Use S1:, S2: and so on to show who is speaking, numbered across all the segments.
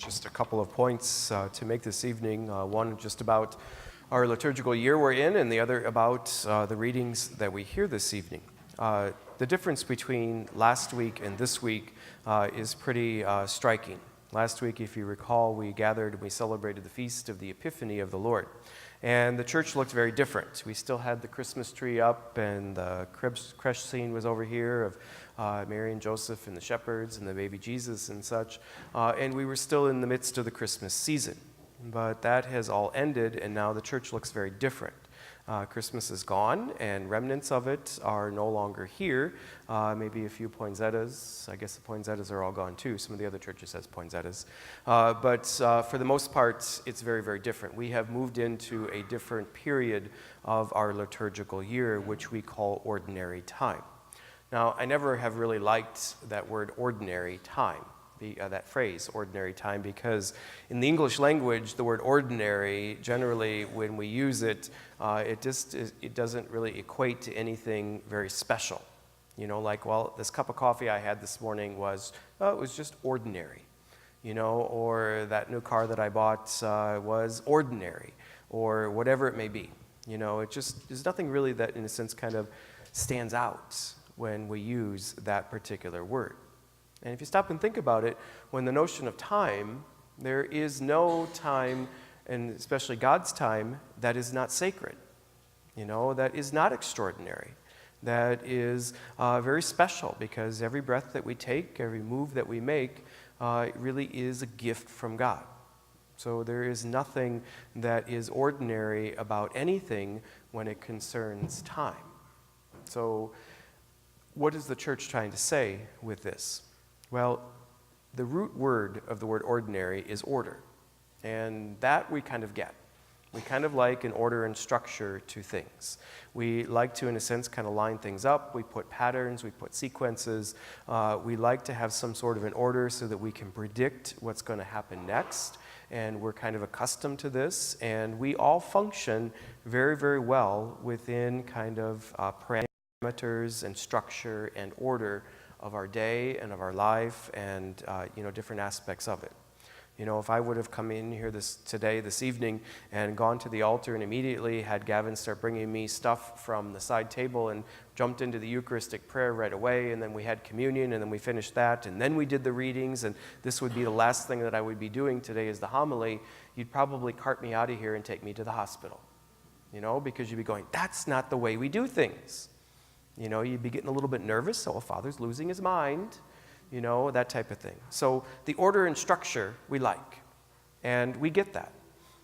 S1: Just a couple of points to make this evening. One just about our liturgical year we're in, and the other about the readings that we hear this evening. The difference between last week and this week is pretty striking. Last week, if you recall, we gathered and we celebrated the feast of the Epiphany of the Lord. And the church looked very different. We still had the Christmas tree up, and the creche scene was over here of Mary and Joseph and the shepherds and the baby Jesus and such. And we were still in the midst of the Christmas season. But that has all ended, and now the church looks very different. Christmas is gone, and remnants of it are no longer here. Maybe a few poinsettias. I guess the poinsettias are all gone too. Some of the other churches has poinsettias. But for the most part, it's very, very different. We have moved into a different period of our liturgical year, which we call ordinary time. Now, I never have really liked that word ordinary time. That phrase, ordinary time, because in the English language, the word ordinary, generally when we use it, it doesn't really equate to anything very special. You know, like, well, this cup of coffee I had this morning was just ordinary, you know, or that new car that I bought was ordinary, or whatever it may be. You know, there's nothing really that, in a sense, kind of stands out when we use that particular word. And if you stop and think about it, when the notion of time, there is no time, and especially God's time, that is not sacred. You know, that is not extraordinary. That is very special, because every breath that we take, every move that we make, really is a gift from God. So there is nothing that is ordinary about anything when it concerns time. So what is the church trying to say with this? Well, the root word of the word ordinary is order, and that we kind of get. We kind of like an order and structure to things. We like to, in a sense, kind of line things up. We put patterns, we put sequences. We like to have some sort of an order so that we can predict what's going to happen next, and we're kind of accustomed to this, and we all function very, very well within kind of parameters and structure and order of our day and of our life and, different aspects of it. You know, if I would have come in here this evening and gone to the altar and immediately had Gavin start bringing me stuff from the side table and jumped into the Eucharistic prayer right away, and then we had communion, and then we finished that, and then we did the readings, and this would be the last thing that I would be doing today is the homily, you'd probably cart me out of here and take me to the hospital, you know, because you'd be going, that's not the way we do things. You know, you'd be getting a little bit nervous, so Father's losing his mind, you know, that type of thing. So the order and structure we like, and we get that.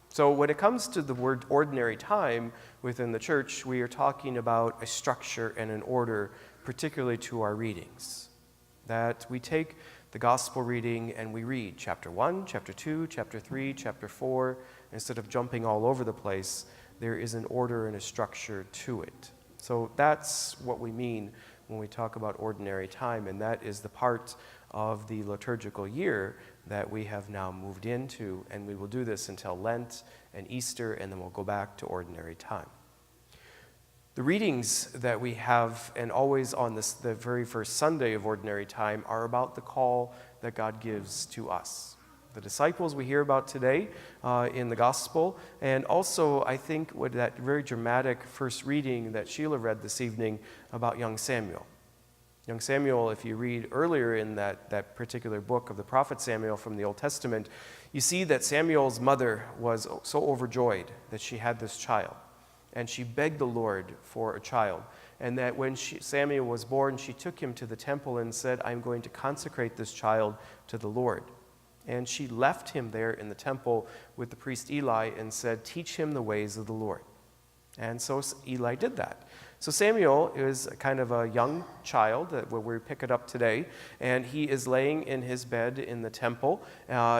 S1: So when it comes to the word ordinary time within the church, we are talking about a structure and an order, particularly to our readings. That we take the gospel reading and we read chapter 1, chapter 2, chapter 3, chapter 4. Instead of jumping all over the place, there is an order and a structure to it. So that's what we mean when we talk about ordinary time, and that is the part of the liturgical year that we have now moved into, and we will do this until Lent and Easter, and then we'll go back to ordinary time. The readings that we have, and always on the very first Sunday of ordinary time, are about the call that God gives to us. The disciples we hear about today in the gospel, and also I think with that very dramatic first reading that Sheila read this evening about young Samuel. Young Samuel, if you read earlier in that particular book of the prophet Samuel from the Old Testament, you see that Samuel's mother was so overjoyed that she had this child, and she begged the Lord for a child. And that when Samuel was born, she took him to the temple and said, I'm going to consecrate this child to the Lord. And she left him there in the temple with the priest Eli and said, teach him the ways of the Lord. And so Eli did that. So Samuel is kind of a young child, where we pick it up today, and he is laying in his bed in the temple.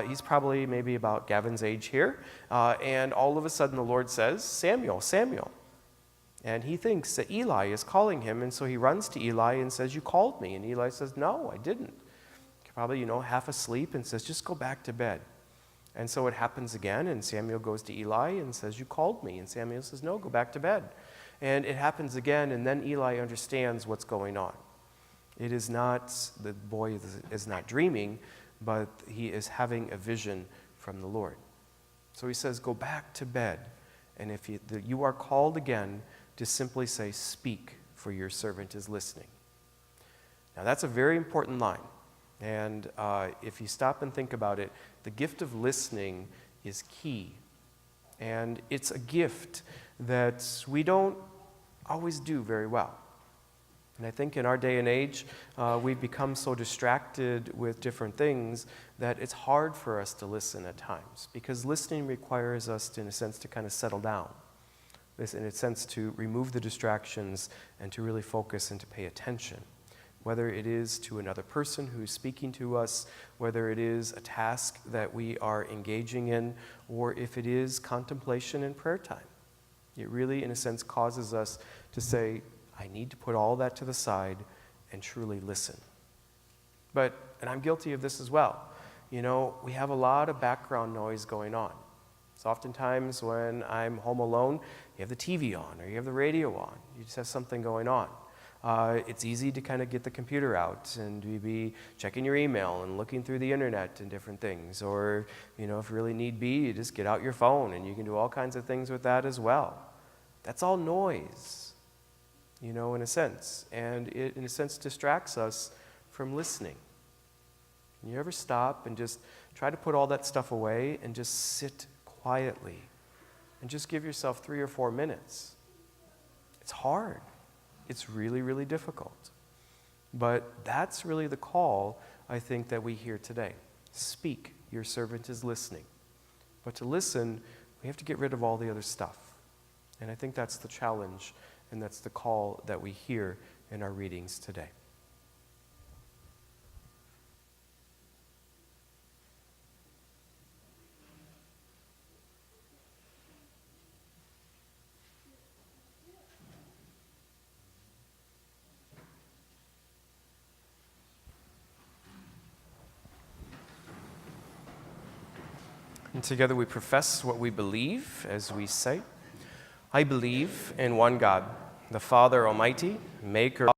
S1: He's probably maybe about Gavin's age here. And all of a sudden the Lord says, Samuel, Samuel. And he thinks that Eli is calling him, and so he runs to Eli and says, you called me. And Eli says, no, I didn't. Probably, half asleep, and says, just go back to bed. And so it happens again, and Samuel goes to Eli and says, you called me. And Samuel says, no, go back to bed. And it happens again, and then Eli understands what's going on. It is not, the boy is not dreaming, but he is having a vision from the Lord. So he says, go back to bed, and if you are called again, to simply say, speak, for your servant is listening. Now that's a very important line, and if you stop and think about it, the gift of listening is key, and it's a gift that we don't always do very well. And I think in our day and age, we've become so distracted with different things that it's hard for us to listen at times, because listening requires us, in a sense, to kind of settle down. In a sense, to remove the distractions and to really focus and to pay attention. Whether it is to another person who's speaking to us, whether it is a task that we are engaging in, or if it is contemplation and prayer time. It really, in a sense, causes us to say, I need to put all that to the side and truly listen. And I'm guilty of this as well. You know, we have a lot of background noise going on. So oftentimes when I'm home alone, you have the TV on or you have the radio on. You just have something going on. It's easy to kind of get the computer out and be checking your email and looking through the internet and different things. Or, you know, if really need be, you just get out your phone and you can do all kinds of things with that as well. That's all noise, you know, in a sense. And it, in a sense, distracts us from listening. Can you ever stop and just try to put all that stuff away and just sit quietly and just give yourself 3 or 4 minutes? It's hard. It's really, really difficult. But that's really the call, I think, that we hear today. Speak, your servant is listening. But to listen, we have to get rid of all the other stuff. And I think that's the challenge, and that's the call that we hear in our readings today. And together we profess what we believe as we say, I believe in one God, the Father Almighty, maker